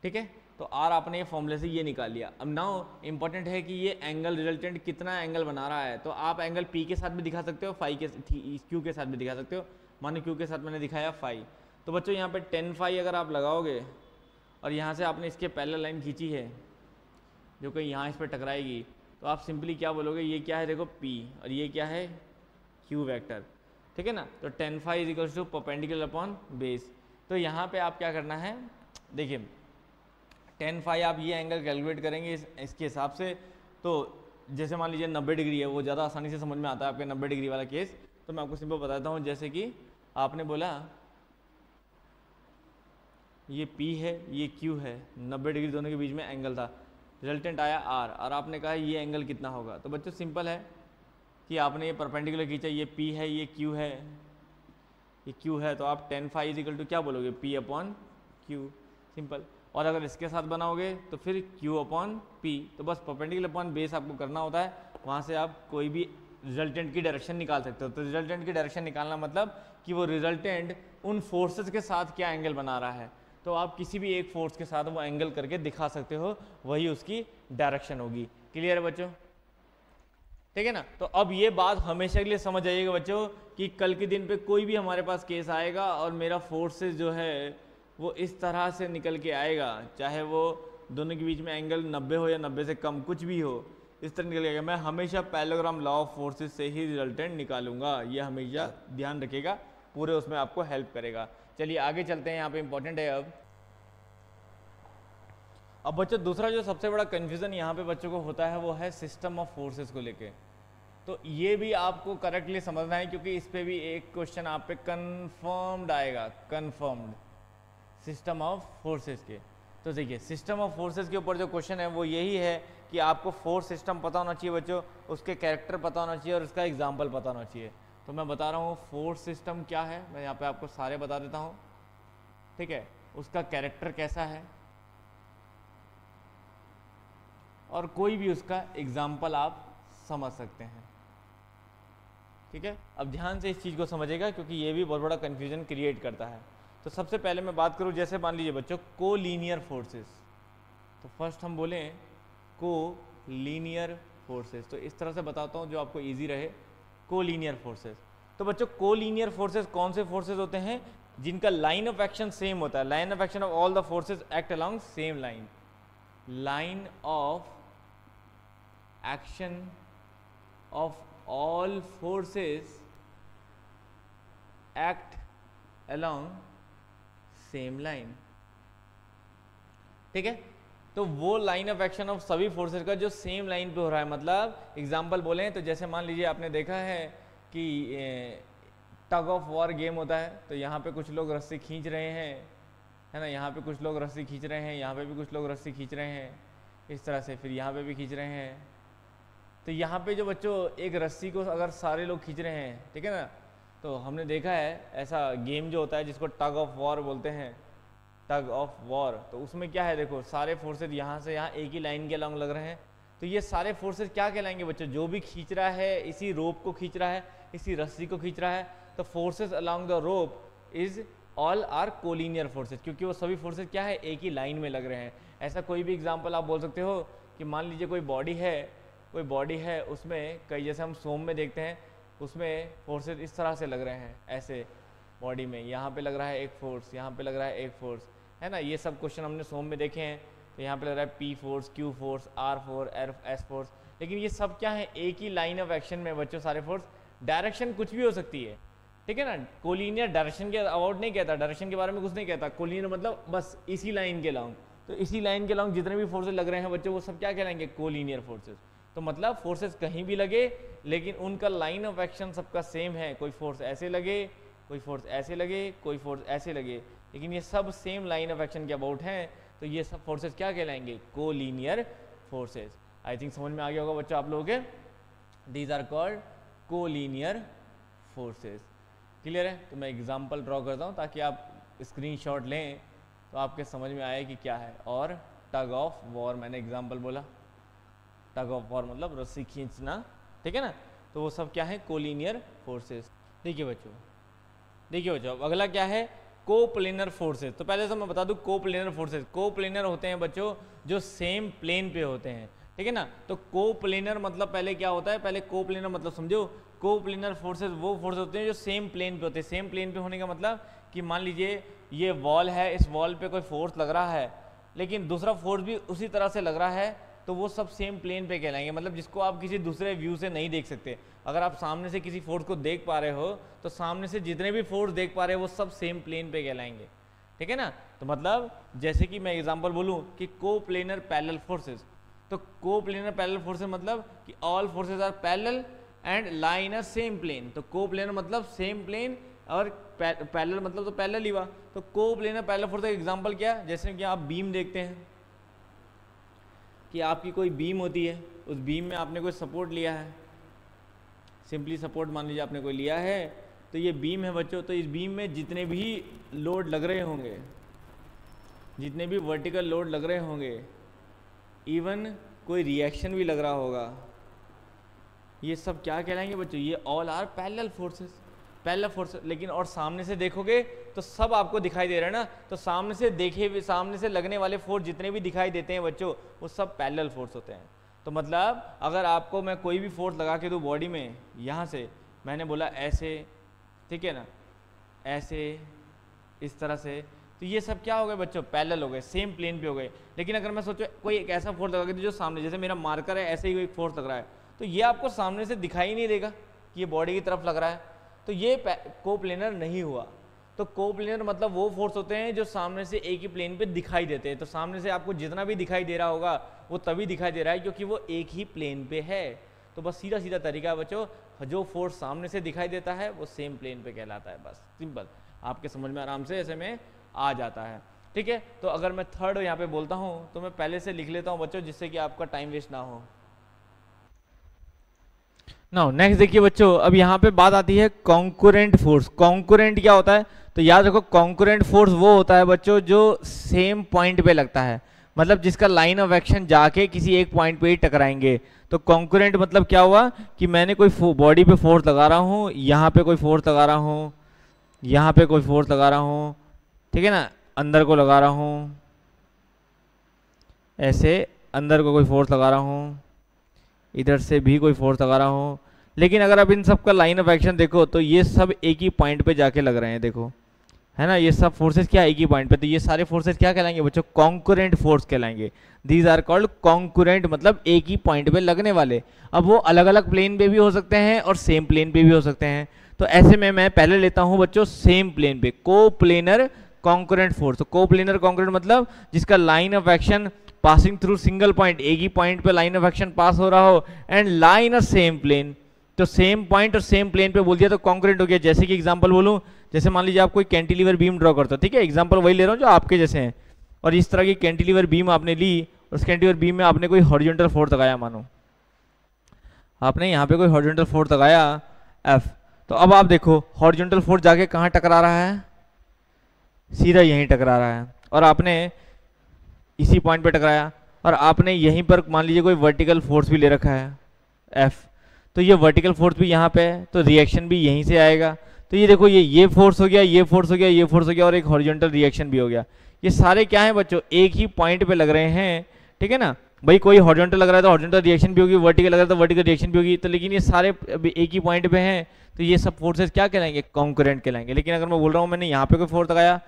ठीक है। तो R आपने ये फॉर्मूले से ये निकाल लिया। अब नाउ इंपॉर्टेंट है कि ये एंगल रिजल्टेंट कितना एंगल बना रहा है। तो आप एंगल P के साथ भी दिखा सकते हो, Q के साथ भी दिखा सकते हो। माने Q के साथ मैंने दिखाया फाई, तो बच्चों यहाँ पे 10 फाई अगर आप लगाओगे और यहाँ से आपने इसके पैरेलल लाइन खींची है जो कि यहाँ इस पर टकराएगी, तो आप सिंपली क्या बोलोगे, ये क्या है देखो P और ये क्या है Q वेक्टर, ठीक है ना। तो 10 phi is equals to perpendicular upon base. तो यहाँ पे आप क्या करना है, देखिए 10 फाई आप ये एंगल कैलकुलेट करेंगे इसके हिसाब से। तो जैसे मान लीजिए 90 डिग्री है, वो ज़्यादा आसानी से समझ में आता है आपके 90 डिग्री वाला केस। तो मैं आपको सिंपल बताता हूँ, जैसे कि आपने बोला ये P है ये Q है, 90 डिग्री दोनों के बीच में एंगल था, रिजल्टेंट आया R और आपने कहा ये एंगल कितना होगा। तो बच्चों सिंपल है कि आपने ये परपेंडिकुलर खींचा, ये P है ये Q है, ये Q है, तो आप 10 फाई इज इक्वल टू क्या बोलोगे, P अपॉन Q, सिंपल। और अगर इसके साथ बनाओगे तो फिर Q अपॉन P। तो बस परपेंडिकुलर अपॉन बेस आपको करना होता है, वहाँ से आप कोई भी रिजल्टेंट की डायरेक्शन निकाल सकते हो। तो रिजल्टेंट की डायरेक्शन निकालना मतलब कि वो रिजल्टेंट उन फोर्सेस के साथ क्या एंगल बना रहा है। तो आप किसी भी एक फोर्स के साथ वो एंगल करके दिखा सकते हो, वही उसकी डायरेक्शन होगी। क्लियर है बच्चों, ठीक है ना। तो अब ये बात हमेशा के लिए समझ जाइएगा बच्चों कि कल के दिन पे कोई भी हमारे पास केस आएगा और मेरा फोर्सेस जो है वो इस तरह से निकल के आएगा, चाहे वो दोनों के बीच में एंगल 90 हो या 90 से कम, कुछ भी हो, इस तरह निकल आएगा। मैं हमेशा पैरेललोग्राम लॉ ऑफ फोर्सेस से ही रिजल्टेंट निकालूंगा, ये हमेशा ध्यान रखिएगा, पूरे उसमें आपको हेल्प करेगा। चलिए आगे चलते हैं, यहाँ पे इंपॉर्टेंट है। अब बच्चों दूसरा जो सबसे बड़ा कन्फ्यूज़न यहाँ पे बच्चों को होता है वो है सिस्टम ऑफ फोर्सेस को लेके। तो ये भी आपको करेक्टली समझना है, क्योंकि इस पे भी एक क्वेश्चन आप पे कन्फर्म्ड आएगा, कन्फर्म्ड सिस्टम ऑफ फोर्सेस के। तो देखिए सिस्टम ऑफ फोर्सेस के ऊपर जो क्वेश्चन है वो यही है कि आपको फोर्स सिस्टम पता होना चाहिए बच्चों, उसके कैरेक्टर पता होना चाहिए और उसका एग्जाम्पल पता होना चाहिए। तो मैं बता रहा हूँ फोर्स सिस्टम क्या है, मैं यहाँ पे आपको सारे बता देता हूँ, ठीक है, उसका कैरेक्टर कैसा है और कोई भी उसका एग्जाम्पल आप समझ सकते हैं, ठीक है। अब ध्यान से इस चीज़ को समझेगा क्योंकि ये भी बहुत बड़ा कन्फ्यूजन क्रिएट करता है। तो सबसे पहले मैं बात करूँ, जैसे मान लीजिए बच्चों को लीनियर फोर्सेस, तो फर्स्ट हम बोलें को लीनियर फोर्सेस, तो इस तरह से बताता हूँ जो आपको इजी रहे। को लीनियर फोर्सेस, तो बच्चों को लीनियर फोर्सेस कौन से फोर्सेस होते हैं, जिनका लाइन ऑफ एक्शन सेम होता है। Line of action of all the forces act along same line, line of action of all forces act along same line, ठीक है। तो वो लाइन ऑफ एक्शन ऑफ सभी फोर्सेस का जो सेम लाइन पे हो रहा है, मतलब एग्जांपल बोलें तो जैसे मान लीजिए आपने देखा है कि टग ऑफ वॉर गेम होता है, तो यहाँ पे कुछ लोग रस्सी खींच रहे हैं, है ना, यहाँ पे कुछ लोग रस्सी खींच रहे हैं, यहाँ पे भी कुछ लोग रस्सी खींच रहे हैं, इस तरह से फिर यहाँ पे भी खींच रहे हैं। तो यहाँ पे जो बच्चों एक रस्सी को अगर सारे लोग खींच रहे हैं, ठीक है ना, तो हमने देखा है ऐसा गेम जो होता है जिसको टग ऑफ वॉर बोलते हैं, टग ऑफ वॉर। तो उसमें क्या है, देखो सारे फोर्सेज यहाँ से यहाँ एक ही लाइन के अलॉन्ग लग रहे हैं, तो ये सारे फोर्सेज क्या कहलाएंगे बच्चों, जो भी खींच रहा है, इसी रोप को खींच रहा है, इसी रस्सी को खींच रहा है, तो forces along the rope is all are collinear forces, क्योंकि वो सभी फोर्सेज क्या है, एक ही लाइन में लग रहे हैं। ऐसा कोई भी एग्जाम्पल आप बोल सकते हो कि मान लीजिए कोई बॉडी है, उसमें कई, जैसे हम सोम में देखते हैं, उसमें फोर्सेज इस तरह से लग रहे हैं, ऐसे बॉडी में यहाँ पे लग रहा है एक फोर्स, यहाँ पे लग रहा है एक फोर्स, है ना। ये सब क्वेश्चन हमने सोम में देखे हैं, तो यहाँ पे लग रहा है P force, Q force, R force, S force, लेकिन ये सब क्या है, एक ही लाइन ऑफ एक्शन में बच्चों सारे फोर्स। डायरेक्शन कुछ भी हो सकती है, ठीक है ना, कोलिनियर डायरेक्शन के अबाउट नहीं कहता, डायरेक्शन के बारे में कुछ नहीं कहता, कोलिनियर मतलब बस इसी लाइन के लॉन्ग, तो इसी लाइन के लॉन्ग जितने भी फोर्सेज लग रहे हैं बच्चों वो सब क्या कहलाएंगे, कोलिनियर फोर्सेज। तो मतलब फोर्सेज कहीं भी लगे लेकिन उनका लाइन ऑफ एक्शन सबका सेम है, कोई फोर्स ऐसे लगे, कोई फोर्स ऐसे लगे, कोई फोर्स ऐसे लगे, लेकिन ये सब सेम लाइन ऑफ एक्शन के अबाउट हैं, तो ये सब फोर्सेज क्या कहलाएंगे, कोलिनियर फोर्सेज। आई थिंक समझ में आ गया होगा बच्चों आप लोगों के, these are called collinear forces. Clear है। तो मैं एग्जांपल ड्रॉ करता हूँ ताकि आप स्क्रीनशॉट लें तो आपके समझ में आए कि क्या है। और टग ऑफ वॉर, मैंने एग्जांपल बोला, टग ऑफ वॉर मतलब रस्सी खींचना, ठीक है ना, तो वो सब क्या है, कोलिनियर फोर्सेस। देखिए बच्चों अगला क्या है, कोप्लेनर फोर्सेस। तो पहले से मैं बता दूं कोप्लेनर फोर्सेस, कोप्लेनर होते हैं बच्चों जो सेम प्लेन पे होते हैं, ठीक है ना। तो कोप्लेनर मतलब पहले क्या होता है, पहले कोप्लेनर मतलब समझो, कोप्लेनर फोर्सेस वो फोर्स होते हैं जो सेम प्लेन पे होते हैं। सेम प्लेन पे होने का मतलब कि मान लीजिए ये वॉल है, इस वॉल पे कोई फोर्स लग रहा है लेकिन दूसरा फोर्स भी उसी तरह से लग रहा है, तो वो सब सेम प्लेन पे कहलाएंगे, मतलब जिसको आप किसी दूसरे व्यू से नहीं देख सकते। अगर आप सामने से किसी फोर्स को देख पा रहे हो तो सामने से जितने भी फोर्स देख पा रहे हो वो सब सेम प्लेन पे कहलाएंगे, ठीक है ना। तो मतलब जैसे कि मैं एग्जांपल बोलूं कि कोप्लेनर पैरेलल फोर्सेस, तो कोप्लेनर पैरेलल फोर्सेस मतलब कि all forces are parallel and lie in a same plane. तो कोप्लेनर मतलब सेम प्लेन और पैरेलल मतलब तो पैरेलल ही हुआ। तो कोप्लेनर पैरेलल फोर्स का एग्जांपल क्या, जैसे कि आप बीम देखते हैं कि आपकी कोई बीम होती है, उस बीम में आपने कोई सपोर्ट लिया है, सिंपली सपोर्ट मान लीजिए आपने कोई लिया है, तो ये बीम है बच्चों। तो इस बीम में जितने भी लोड लग रहे होंगे, जितने भी वर्टिकल लोड लग रहे होंगे, इवन कोई रिएक्शन भी लग रहा होगा, ये सब क्या कहलाएंगे बच्चों, ये all are parallel forces, parallel force. लेकिन और सामने से देखोगे तो सब आपको दिखाई दे रहा है ना, तो सामने से देखे हुए, सामने से लगने वाले फोर्स जितने भी दिखाई देते हैं बच्चों वो सब पैरेलल फोर्स होते हैं। तो मतलब अगर आपको मैं कोई भी फोर्स लगा के दूँ बॉडी में, यहाँ से मैंने बोला ऐसे, ठीक है ना, ऐसे, इस तरह से, तो ये सब क्या हो गए बच्चों, पैरेलल हो गए, सेम प्लेन पे हो गए। लेकिन अगर मैं सोचो कोई एक ऐसा फोर्स लगा के दूँ जो सामने, जैसे मेरा मार्कर है, ऐसे ही कोई फोर्स लग रहा है, तो ये आपको सामने से दिखाई नहीं देगा कि ये बॉडी की तरफ लग रहा है, तो ये कोप्लेनर नहीं हुआ। तो कोप्लेनर मतलब वो फोर्स होते हैं जो सामने से एक ही प्लेन पे दिखाई देते हैं। तो सामने से आपको जितना भी दिखाई दे रहा होगा वो तभी दिखाई दे रहा है क्योंकि वो एक ही प्लेन पे है। तो बस सीधा सीधा तरीका है बच्चों, जो फोर्स सामने से दिखाई देता है वो सेम प्लेन पे कहलाता है, बस सिंपल, आपके समझ में आराम से ऐसे में आ जाता है। ठीक है, तो अगर मैं थर्ड यहाँ पे बोलता हूँ तो मैं पहले से लिख लेता हूँ बच्चों, जिससे कि आपका टाइम वेस्ट ना हो। नाउ नेक्स्ट देखिए बच्चों, अब यहाँ पे बात आती है कॉन्कुरेंट फोर्स। कॉन्कुरेंट क्या होता है, तो याद रखो कॉन्कुरेंट फोर्स वो होता है बच्चों जो सेम पॉइंट पे लगता है, मतलब जिसका लाइन ऑफ एक्शन जाके किसी एक पॉइंट पे ही टकराएंगे। तो कॉन्कुरेंट मतलब क्या हुआ कि मैंने कोई बॉडी पे फोर्स लगा रहा हूँ, यहाँ पे कोई फोर्स लगा रहा हूँ, यहाँ पे कोई फोर्स लगा रहा हूँ, ठीक है ना, अंदर को लगा रहा हूँ, ऐसे अंदर को कोई फोर्स लगा रहा हूँ, इधर से भी कोई फोर्स लगा रहा हूँ। लेकिन अगर आप इन सब का लाइन ऑफ एक्शन देखो तो ये सब एक ही पॉइंट पे जाके लग रहे हैं, देखो है ना, ये सब फोर्सेस क्या एक ही पॉइंट पे, तो ये सारे फोर्सेस क्या कहलाएंगे बच्चों, कॉन्कुरेंट फोर्स कहलाएंगे। दीज आर कॉल्ड कॉन्कुरेंट, मतलब एक ही पॉइंट पे लगने वाले। अब वो अलग अलग प्लेन पे भी हो सकते हैं और सेम प्लेन पे भी हो सकते हैं। तो ऐसे में मैं पहले लेता हूं बच्चों सेम प्लेन पे, कोप्लेनर कॉन्कुरेंट फोर्स। तो कोप्लेनर कॉन्कुरेंट मतलब जिसका line of action passing through single point, एक ही पॉइंट पे लाइन ऑफ एक्शन पास हो रहा हो, and lie in a same plane. तो सेम पॉइंट और सेम प्लेन पे बोल दिया तो कॉन्कुरेंट हो गया। जैसे कि एग्जांपल बोलूं, जैसे मान लीजिए आप कोई कैंटिलीवर बीम ड्रॉ करते हो, ठीक है, एग्जांपल वही ले रहा हूं जो आपके जैसे हैं, और इस तरह की कैंटिलीवर बीम आपने ली, और उस कैंटिलीवर बीम में आपने कोई हॉरिजॉन्टल फोर्स लगाया, मानो आपने यहाँ पे कोई हॉरिजॉन्टल फोर्स लगाया F, तो अब आप देखो हॉरिजॉन्टल फोर्स जाके कहाँ टकरा रहा है, सीधा यहीं टकरा रहा है, और आपने इसी पॉइंट पे टकराया, और आपने यहीं पर मान लीजिए कोई वर्टिकल फोर्स भी ले रखा है F, तो ये वर्टिकल फोर्स भी यहाँ पे है, तो रिएक्शन भी यहीं से आएगा। तो ये देखो ये फोर्स हो गया, ये फोर्स हो गया, ये फोर्स हो गया, और एक हॉरिजॉन्टल रिएक्शन भी हो गया। ये सारे क्या है बच्चों, एक ही पॉइंट पे लग रहे हैं, ठीक है ना भाई। कोई हॉरिजॉन्टल लग रहा है तो हॉरिजॉन्टल रिएक्शन भी होगी, वर्टिकल लग रहा है तो वर्टिकल रिएक्शन भी होगी। तो लेकिन ये सारे एक ही पॉइंट पे हैं, तो ये सब फोर्सेस क्या कहलाएंगे, कॉन्कुरेंट कहलाएंगे। लेकिन अगर मैं बोल रहा हूँ मैंने यहाँ पे कोई फोर्स लगाया,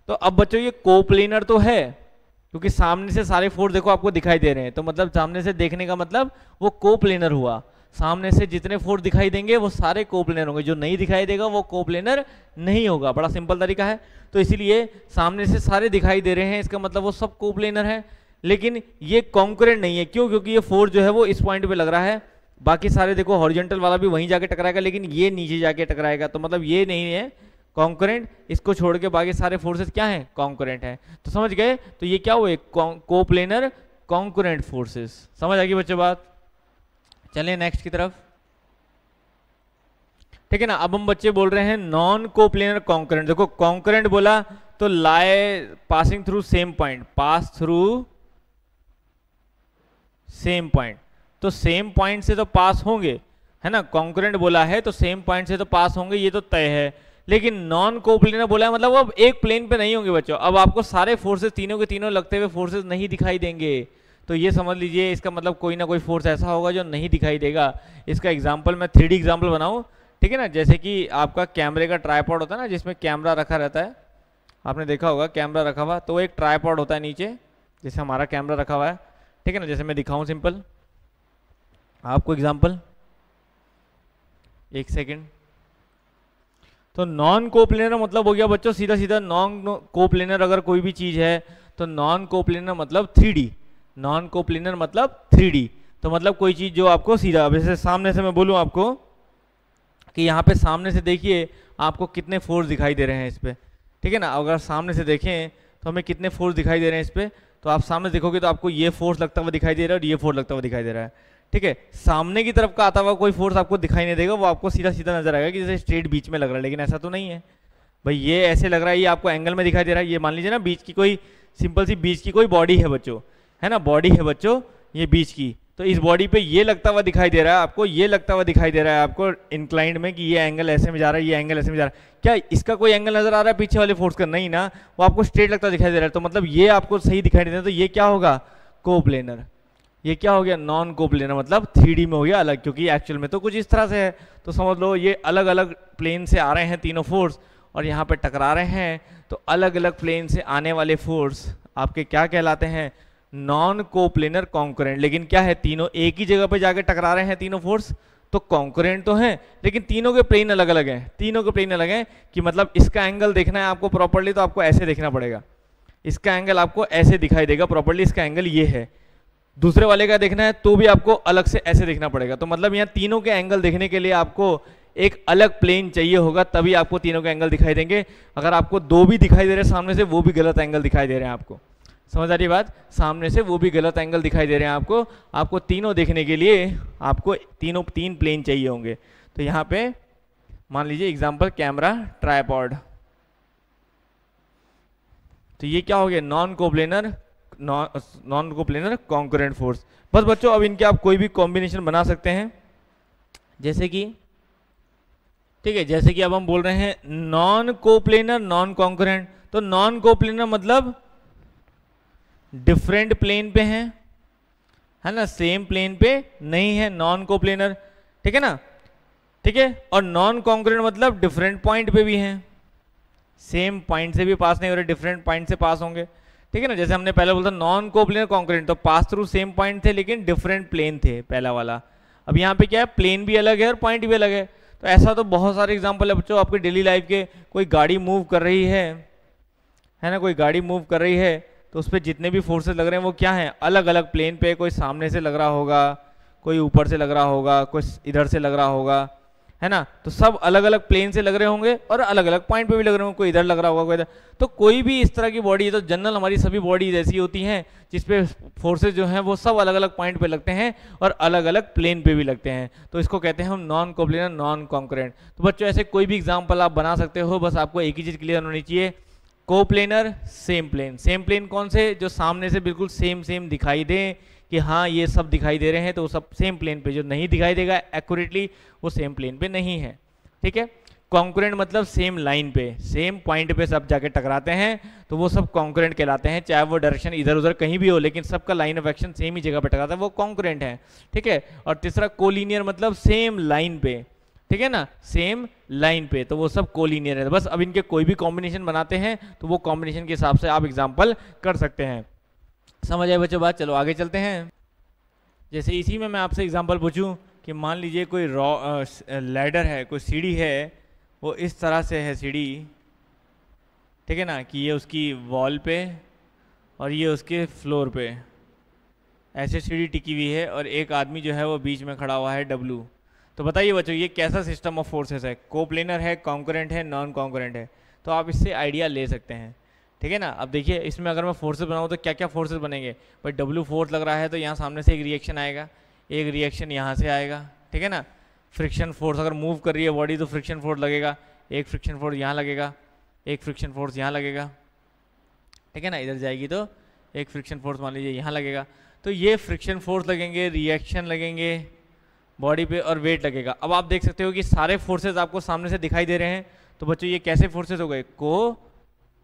तो अब बच्चों ये कोप्लेनर तो है, क्योंकि सामने से सारे फोर्स देखो आपको दिखाई दे रहे हैं, तो मतलब सामने से देखने का मतलब वो कोप्लेनर हुआ। सामने से जितने फोर्स दिखाई देंगे वो सारे कोप्लेनर होंगे, जो नहीं दिखाई देगा वो कोप्लेनर नहीं होगा। बड़ा सिंपल तरीका है। तो इसीलिए सामने से सारे दिखाई दे रहे हैं, इसका मतलब वो सब कोप्लेनर है। लेकिन ये कॉन्कुरेंट नहीं है, क्यों, क्योंकि ये फोर्स जो है वो इस पॉइंट पे लग रहा है, बाकी सारे देखो हॉरिजॉन्टल वाला भी वहीं जाके टकराएगा, लेकिन ये नीचे जाके टकराएगा, तो मतलब ये नहीं है कॉन्कुरेंट। इसको छोड़ के बाकी सारे फोर्सेस क्या हैं, कॉन्कुरेंट है। तो समझ गए, तो ये क्या हुए, कोप्लेनर कॉन्कुरेंट फोर्सेस। समझ आ गई बच्चों बात। चलिए नेक्स्ट की तरफ, ठीक है ना। अब हम बच्चे बोल रहे हैं नॉन कोप्लेनर कॉन्कुरेंट। देखो कॉन्कुरेंट बोला तो lie passing through same point, pass through same point, तो सेम पॉइंट से तो पास होंगे, है ना। कॉन्कुरेंट बोला है तो सेम पॉइंट से तो पास होंगे, ये तो तय है। लेकिन नॉन कोप्लेनर बोला है मतलब वो अब एक प्लेन पे नहीं होंगे बच्चों। अब आपको सारे फोर्सेस तीनों के तीनों लगते हुए फोर्सेस नहीं दिखाई देंगे, तो ये समझ लीजिए इसका मतलब कोई ना कोई फोर्स ऐसा होगा जो नहीं दिखाई देगा। इसका एग्जांपल मैं 3D एग्जांपल बनाऊं, ठीक है ना। जैसे कि आपका कैमरे का ट्राइपॉड होता है ना, जिसमें कैमरा रखा रहता है, आपने देखा होगा कैमरा रखा हुआ, तो एक ट्राइपॉड होता है नीचे, जैसे हमारा कैमरा रखा हुआ है, ठीक है ना। जैसे मैं दिखाऊं सिंपल आपको एग्जाम्पल, एक सेकेंड। तो नॉन कोप्लेनर मतलब हो गया बच्चों सीधा सीधा, नॉन कोप्लेनर अगर कोई भी चीज है तो नॉन कोप्लेनर मतलब 3D, नॉन कोप्लेनर मतलब 3D। तो मतलब कोई चीज जो आपको सीधा, जैसे सामने से मैं बोलूं आपको कि यहाँ पे सामने से देखिए आपको कितने फोर्स दिखाई दे रहे हैं इस पे, ठीक है ना। अगर सामने से देखें तो हमें कितने फोर्स दिखाई दे रहे हैं इस पे, तो आप सामने देखोगे तो आपको ये फोर्स लगता हुआ दिखाई दे रहा है और ये फोर्स लगता हुआ दिखाई दे रहा है, ठीक है। सामने की तरफ का आता हुआ कोई फोर्स आपको दिखाई नहीं देगा, वो आपको सीधा सीधा नजर आएगा कि जैसे स्ट्रेट बीच में लग रहा है, लेकिन ऐसा तो नहीं है भाई। ये ऐसे लग रहा है, ये आपको एंगल में दिखाई दे रहा है। ये मान लीजिए ना बीच की कोई सिंपल सी बीच की कोई बॉडी है बच्चों, है ना, बॉडी है बच्चों ये बीच की, तो इस बॉडी पे ये लगता हुआ दिखाई दे रहा है आपको, ये लगता हुआ दिखाई दे रहा है आपको इंक्लाइंड में कि ये एंगल ऐसे में जा रहा है, ये एंगल ऐसे में जा रहा है। क्या इसका कोई एंगल नजर आ रहा है पीछे वाले फोर्स का? नहीं ना, वो आपको स्ट्रेट लगता दिखाई दे रहा है। तो मतलब ये आपको सही दिखाई दे रहा है, तो ये क्या होगा, कोप्लेनर। ये क्या हो गया, नॉन कोप्लेनर, मतलब 3D में हो गया अलग, क्योंकि एक्चुअल में तो कुछ इस तरह से है। तो समझ लो ये अलग अलग प्लेन से आ रहे हैं तीनों फोर्स, और यहाँ पे टकरा रहे हैं, तो अलग अलग प्लेन से आने वाले फोर्स आपके क्या कहलाते हैं, नॉन कोप्लेनर कॉन्कुरेंट। लेकिन क्या है, तीनों एक ही जगह पे जाके टकरा रहे हैं तीनों फोर्स, तो कॉन्कुरेंट तो हैं, लेकिन तीनों के प्लेन अलग अलग हैं, तीनों के प्लेन अलग हैं। कि मतलब इसका एंगल देखना है आपको प्रॉपर्ली, तो आपको ऐसे देखना पड़ेगा, इसका एंगल आपको ऐसे दिखाई देगा प्रॉपर्ली, इसका एंगल ये है, दूसरे वाले का देखना है तो भी आपको अलग से ऐसे देखना पड़ेगा। तो मतलब यहाँ तीनों के एंगल देखने के लिए आपको एक अलग प्लेन चाहिए होगा, तभी आपको तीनों के एंगल दिखाई देंगे। अगर आपको दो भी दिखाई दे रहे हैं सामने से, वो भी गलत एंगल दिखाई दे रहे हैं आपको। समझ आ रही बात? सामने से वो भी गलत एंगल दिखाई दे रहे हैं आपको। आपको तीनों देखने के लिए आपको तीन प्लेन चाहिए होंगे। तो यहाँ पे मान लीजिए एग्जाम्पल कैमरा ट्राइपॉड, तो ये क्या हो गया? Non coplanar concurrent force. बस बच्चों अब इनके आप कोई भी कॉम्बिनेशन बना सकते हैं, जैसे कि ठीक है, जैसे कि अब हम बोल रहे हैं नॉन कोप्लेनर नॉन कॉन्करेंट। तो नॉन कोप्लेनर मतलब डिफरेंट प्लेन पे हैं, है ना, सेम प्लेन पे नहीं है, नॉन कोप्लेनर। ठीक है ना, ठीक है। और नॉन कॉन्करेंट मतलब डिफरेंट पॉइंट पे भी हैं, सेम पॉइंट से भी पास नहीं हो रहे, डिफरेंट पॉइंट से पास होंगे। ठीक है ना, जैसे हमने पहले बोला नॉन कोप्लेनर कॉन्करेंट, तो पास थ्रू सेम पॉइंट थे लेकिन डिफरेंट प्लेन थे पहला वाला। अब यहाँ पे क्या है, प्लेन भी अलग है और पॉइंट भी अलग है। तो ऐसा तो बहुत सारे एग्जांपल है बच्चों आपकी डेली लाइफ के। कोई गाड़ी मूव कर रही है ना, कोई गाड़ी मूव कर रही है तो उस पर जितने भी फोर्सेस लग रहे हैं वो क्या है, अलग अलग प्लेन पे। कोई सामने से लग रहा होगा, कोई ऊपर से लग रहा होगा, कोई इधर से लग रहा होगा, है ना। तो सब अलग अलग प्लेन से लग रहे होंगे और अलग अलग पॉइंट पे भी लग रहे होंगे, कोई इधर लग रहा होगा, कोई इधर। तो कोई भी इस तरह की बॉडी है, तो जनरल हमारी सभी बॉडीज ऐसी होती हैं जिसपे फोर्सेज जो हैं वो सब अलग अलग पॉइंट पे लगते हैं और अलग अलग प्लेन पे भी लगते हैं। तो इसको कहते हैं हम नॉन कोप्लेनर नॉन कॉन्करेंट। तो बच्चों ऐसे कोई भी एग्जाम्पल आप बना सकते हो, बस आपको एक ही चीज क्लियर होनी चाहिए, coplanar same plane. Same plane कौन से? जो सामने से बिल्कुल सेम दिखाई दे कि हाँ ये सब दिखाई दे रहे हैं, तो वो सब सेम प्लेन पे। जो नहीं दिखाई देगा एक्यूरेटली वो सेम प्लेन पे नहीं है। ठीक है। कॉन्करेंट मतलब सेम लाइन पे, सेम पॉइंट पे सब जाके टकराते हैं, तो वो सब कॉन्करेंट कहलाते हैं। चाहे वो डायरेक्शन इधर उधर कहीं भी हो, लेकिन सबका लाइन ऑफ एक्शन सेम ही जगह पे टकराता है, वो कॉन्करेंट है। ठीक है। और तीसरा कोलिनियर मतलब सेम लाइन पे, ठीक है ना, सेम लाइन पे, तो वो सब कोलिनियर है। बस अब इनके कोई भी कॉम्बिनेशन बनाते हैं तो वो कॉम्बिनेशन के हिसाब से आप एग्जाम्पल कर सकते हैं। समझ आए बच्चों बात? चलो आगे चलते हैं। जैसे इसी में मैं आपसे एग्जांपल पूछूं कि मान लीजिए कोई लैडर है, कोई सीढ़ी है, वो इस तरह से है सीढ़ी, ठीक है ना, कि ये उसकी वॉल पे और ये उसके फ्लोर पे ऐसे सीढ़ी टिकी हुई है और एक आदमी जो है वो बीच में खड़ा हुआ है डब्लू। तो बताइए बच्चों ये कैसा सिस्टम ऑफ फोर्सेस है? कोप्लेनर है, कॉन्करेंट है, नॉन कॉन्करेंट है। तो आप इससे आइडिया ले सकते हैं। ठीक है ना। अब देखिए इसमें अगर मैं फोर्सेस बनाऊँ तो क्या क्या फोर्सेस बनेंगे? भाई डब्लू फोर्स लग रहा है तो यहाँ सामने से एक रिएक्शन आएगा, एक रिएक्शन यहाँ से आएगा, ठीक है ना। फ्रिक्शन फोर्स, अगर मूव कर रही है बॉडी तो फ्रिक्शन फोर्स लगेगा, एक फ्रिक्शन फोर्स यहाँ लगेगा, एक फ्रिक्शन फोर्स यहाँ लगेगा, ठीक है ना। इधर जाएगी तो एक फ्रिक्शन फोर्स मान लीजिए यहाँ लगेगा। तो ये फ्रिक्शन फोर्स लगेंगे, रिएक्शन लगेंगे बॉडी पे और वेट लगेगा। अब आप देख सकते हो कि सारे फोर्सेज आपको सामने से दिखाई दे रहे हैं। तो बच्चों ये कैसे फोर्सेज हो गए? को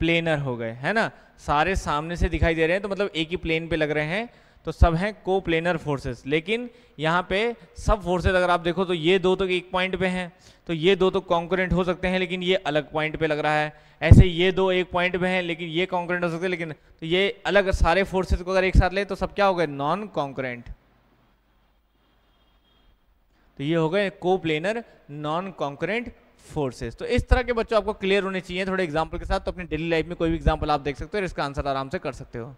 प्लेनर हो गए, है ना। सारे सामने से दिखाई दे रहे हैं तो मतलब एक ही प्लेन पे लग रहे हैं, तो सब हैं को प्लेनर फोर्सेस। लेकिन यहाँ पे सब फोर्सेस अगर आप देखो तो ये दो तो एक पॉइंट पे हैं, तो ये दो तो कॉन्करेंट हो सकते हैं लेकिन ये अलग पॉइंट पे लग रहा है। ऐसे ये दो एक पॉइंट पे हैं लेकिन ये कॉन्करेंट हो सकते हैं, लेकिन तो ये अलग, सारे फोर्सेस को अगर एक साथ ले तो सब क्या हो गए? Non concurrent. तो ये हो गए को प्लेनर नॉन कॉन्करेंट फोर्सेस। तो इस तरह के बच्चों आपको क्लियर होने चाहिए थोड़े एग्जांपल के साथ। तो अपनी डेली लाइफ में कोई भी एग्जांपल आप देख सकते हो और इसका आंसर आराम से कर सकते हो।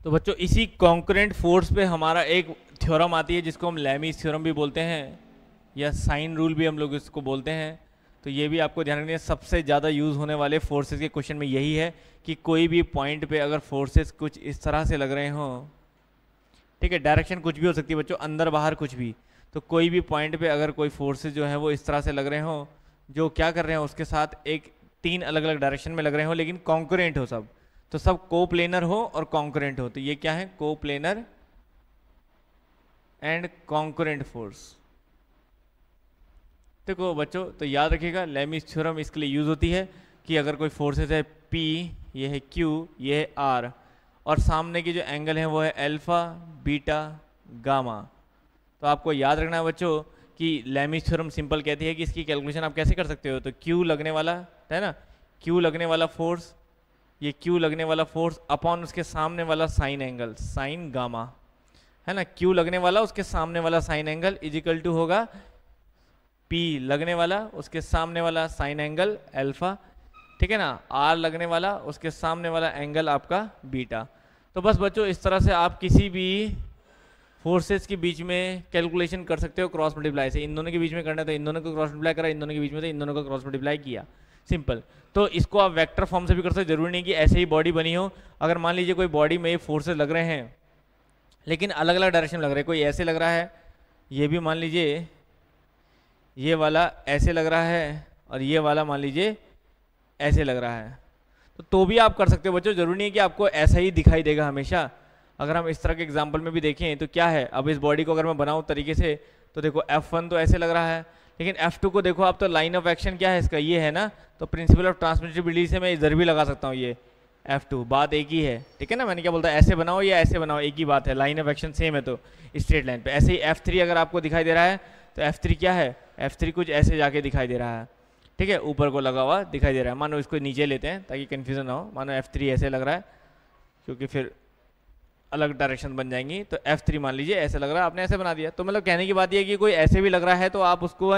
तो बच्चों इसी कॉन्करेंट फोर्स पे हमारा एक थ्योरम आती है जिसको हम लैमीज थ्योरम भी बोलते हैं या साइन रूल भी हम लोग इसको बोलते हैं। तो ये भी आपको ध्यान रखना है, सबसे ज़्यादा यूज़ होने वाले फोर्सेस के क्वेश्चन में यही है कि कोई भी पॉइंट पे अगर फोर्सेस कुछ इस तरह से लग रहे हों, ठीक है, डायरेक्शन कुछ भी हो सकती है बच्चों, अंदर बाहर कुछ भी, तो कोई भी पॉइंट पे अगर कोई फोर्सेस जो है वो इस तरह से लग रहे हो, जो क्या कर रहे हो उसके साथ एक तीन अलग अलग डायरेक्शन में लग रहे हो लेकिन कॉन्करेंट हो सब, तो सब कोप्लेनर हो और कॉन्करेंट हो, तो ये क्या है? Coplanar and concurrent force. देखो बच्चों तो याद रखिएगा लैमीज थ्योरम इसके लिए यूज होती है कि अगर कोई फोर्सेस है P, ये है Q, ये है R, और सामने की जो एंगल है वो है अल्फा, बीटा, गामा। तो आपको याद रखना है बच्चों कि लैमीज थ्योरम सिंपल कहती है कि इसकी कैलकुलेशन आप कैसे कर सकते हो। तो Q लगने वाला है ना, Q लगने वाला फोर्स, ये Q लगने वाला फोर्स अपॉन उसके सामने वाला साइन एंगल, साइन गामा, है ना। Q लगने वाला उसके सामने वाला sine angle is equal to होगा P लगने वाला उसके सामने वाला साइन एंगल अल्फा, ठीक है ना। R लगने वाला उसके सामने वाला एंगल आपका बीटा। तो बस बच्चों इस तरह से आप किसी भी फोर्सेस के बीच में कैलकुलेशन कर सकते हो क्रॉस मल्टीप्लाई से। इन दोनों के बीच में करना है तो इन दोनों को क्रॉस मल्टीप्लाई करा, इन दोनों के बीच में तो इन दोनों को क्रॉस मल्टीप्लाई किया, सिंपल। तो इसको आप वेक्टर फॉर्म से भी कर सकते हो, जरूरी नहीं कि ऐसे ही बॉडी बनी हो। अगर मान लीजिए कोई बॉडी में फोर्सेस लग रहे हैं लेकिन अलग अलग डायरेक्शन लग रहे हैं, कोई ऐसे लग रहा है, ये भी मान लीजिए ये वाला ऐसे लग रहा है और ये वाला मान लीजिए ऐसे लग रहा है, तो भी आप कर सकते हो बच्चों। जरूरी नहीं है कि आपको ऐसा ही दिखाई देगा हमेशा। अगर हम इस तरह के एग्जांपल में भी देखें तो क्या है, अब इस बॉडी को अगर मैं बनाऊं तरीके से तो देखो F1 तो ऐसे लग रहा है, लेकिन F2 को देखो आप, तो लाइन ऑफ एक्शन क्या है इसका, ये है ना। तो प्रिंसिपल ऑफ ट्रांसमिसिबिलिटी से मैं इधर भी लगा सकता हूँ ये F2, बात एक ही है, ठीक है ना। मैंने क्या बोलता है, ऐसे बनाओ या ऐसे बनाओ, एक ही बात है, लाइन ऑफ एक्शन सेम है तो स्ट्रेट लाइन पे। ऐसे ही F3 अगर आपको दिखाई दे रहा है तो F3 क्या है, F3 कुछ ऐसे जाके दिखाई दे रहा है, ठीक है, ऊपर को लगा हुआ दिखाई दे रहा है। मानो इसको नीचे लेते हैं ताकि कन्फ्यूजन ना हो, मानो F3 ऐसे लग रहा है, क्योंकि फिर अलग डायरेक्शन बन जाएंगी। तो F3 मान लीजिए ऐसे लग रहा है, आपने ऐसे बना दिया। तो मतलब कहने की बात ये है कि कोई ऐसे भी लग रहा है तो आप उसको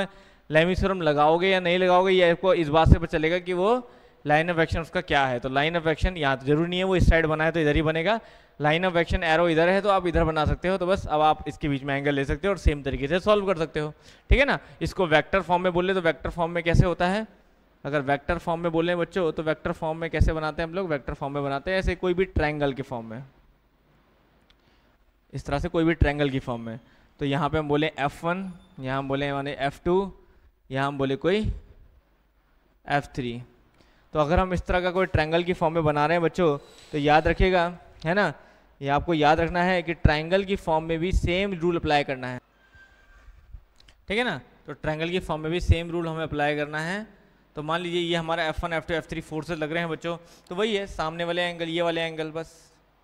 लेमिस थ्योरम लगाओगे या नहीं लगाओगे, ये आपको इस बात से पता चलेगा कि वो लाइन ऑफ एक्शन उसका क्या है। तो लाइन ऑफ एक्शन यहाँ तो जरूरी नहीं है वो इस साइड बनाए तो इधर ही बनेगा, लाइन ऑफ एक्शन एरो इधर है तो आप इधर बना सकते हो। तो बस अब आप इसके बीच में एंगल ले सकते हो और सेम तरीके से सॉल्व कर सकते हो, ठीक है ना। इसको वेक्टर फॉर्म में बोले तो वेक्टर फॉर्म में कैसे होता है, अगर वेक्टर फॉर्म में बोले बच्चों तो वेक्टर फॉर्म में कैसे बनाते हैं हम लोग, वेक्टर फॉर्म में बनाते हैं ऐसे कोई भी ट्रायंगल के फॉर्म में, इस तरह से कोई भी ट्रायंगल की फॉर्म में। तो यहाँ पे हम बोले F1, यहाँ हम बोले माने F2, यहाँ हम बोले कोई F3। तो अगर हम इस तरह का कोई ट्रायंगल की फॉर्म में बना रहे हैं बच्चों तो याद रखिएगा, है ना, ये आपको याद रखना है कि ट्रायंगल की फॉर्म में भी सेम रूल अप्लाई करना है, ठीक है ना। तो ट्रायंगल की फॉर्म में भी सेम रूल हमें अप्लाई करना है। तो मान लीजिए ये हमारा F1, F2, F3 फोर्सेस लग रहे हैं बच्चों, तो वही है सामने वाले एंगल, ये वाले एंगल, बस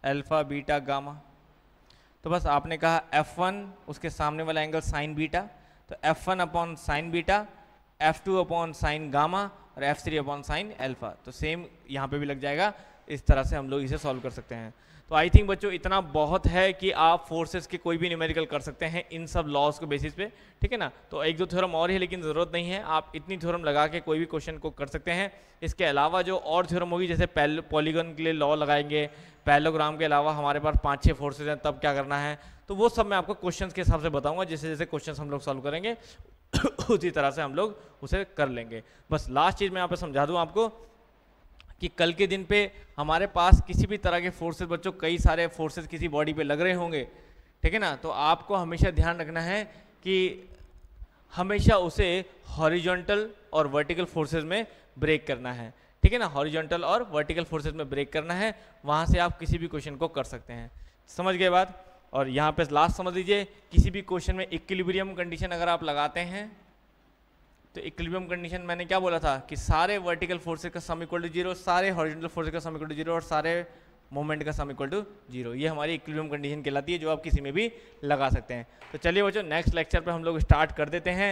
अल्फा बीटा गामा। तो बस आपने कहा F1 उसके सामने वाला एंगल साइन बीटा, तो F1 upon sine beta, F2 upon sine gamma और F3 अपॉन साइन अल्फा। तो सेम यहाँ पे भी लग जाएगा, इस तरह से हम लोग इसे सॉल्व कर सकते हैं। तो आई थिंक बच्चों इतना बहुत है कि आप फोर्सेस के कोई भी न्यूमेरिकल कर सकते हैं इन सब लॉज के बेसिस पे, ठीक है ना। तो एक दो थ्योरम और ही, लेकिन ज़रूरत नहीं है, आप इतनी थ्योरम लगा के कोई भी क्वेश्चन को कर सकते हैं। इसके अलावा जो और थ्योरम होगी, जैसे पॉलीगन के लिए लॉ लगाएंगे, पैरेललोग्राम के अलावा हमारे पास 5-6 फोर्सेज हैं, तब क्या करना है, तो वो सब मैं आपको क्वेश्चन के हिसाब से बताऊंगा। जैसे जैसे क्वेश्चन हम लोग सॉल्व करेंगे उसी तरह से हम लोग उसे कर लेंगे। बस लास्ट चीज़ मैं यहाँ पे समझा दूँ आपको कि कल के दिन पे हमारे पास किसी भी तरह के फोर्सेस बच्चों, कई सारे फोर्सेस किसी बॉडी पे लग रहे होंगे, ठीक है ना। तो आपको हमेशा ध्यान रखना है कि हमेशा उसे हॉरिजॉन्टल और वर्टिकल फोर्सेस में ब्रेक करना है, ठीक है ना। हॉरिजॉन्टल और वर्टिकल फोर्सेस में ब्रेक करना है, वहाँ से आप किसी भी क्वेश्चन को कर सकते हैं। समझ गए बात। और यहाँ पे लास्ट समझ लीजिए, किसी भी क्वेश्चन में इक्विलिब्रियम कंडीशन अगर आप लगाते हैं तो इक्विलिब्रियम कंडीशन मैंने क्या बोला था कि सारे वर्टिकल फोर्सेस का सम इक्वल टू 0, सारे हॉरिजॉन्टल फोर्सेस का सम इक्वल टू 0 और सारे मोमेंट का सम इक्वल टू 0। ये हमारी इक्विलिब्रियम कंडीशन कहलाती है, जो आप किसी में भी लगा सकते हैं। तो चलिए बच्चों नेक्स्ट लेक्चर पे हम लोग स्टार्ट कर देते हैं।